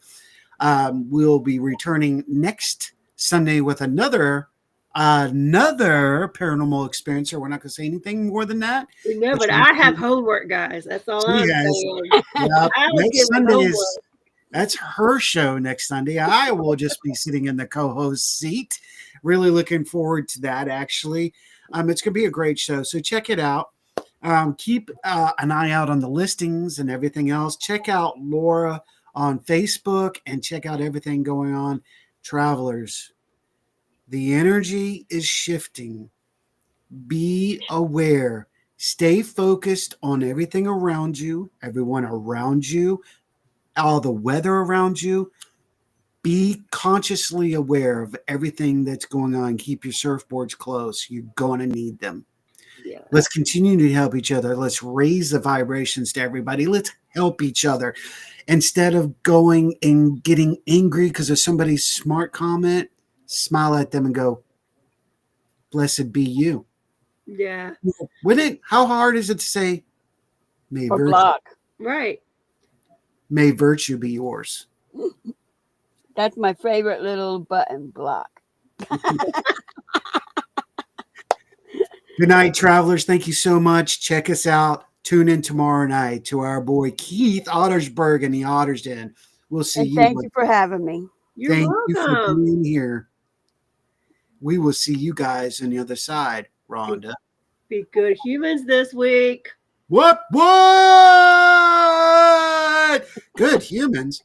We'll be returning next Sunday with another paranormal experiencer. We're not going to say anything more than that. No, but I have homework, guys. That's all She I'm has. saying. Yeah, I was next given Sunday homework. that's her show next Sunday. I will just be sitting in the co-host seat. Really looking forward to that. Actually, it's going to be a great show. So check it out. Keep an eye out on the listings and everything else. Check out Laura on Facebook and check out everything going on. Travelers, the energy is shifting. Be aware. Stay focused on everything around you, everyone around you, all the weather around you. Be consciously aware of everything that's going on. Keep your surfboards close. You're going to need them. Yeah. Let's continue to help each other. Let's raise the vibrations to everybody. Let's help each other. Instead of going and getting angry because of somebody's smart comment, smile at them and go, blessed be you. Yeah. How hard is it to say, may Or virtue, block. Right. may virtue be yours? That's my favorite little button, block. Good night, travelers. Thank you so much. Check us out. Tune in tomorrow night to our boy Keith Ottersberg in the Otter's Den. We'll see And you. thank you for having me. You're Thank you for welcome. being here. We will see you guys on the other side, Rhonda. Be good humans this week. What? Good humans.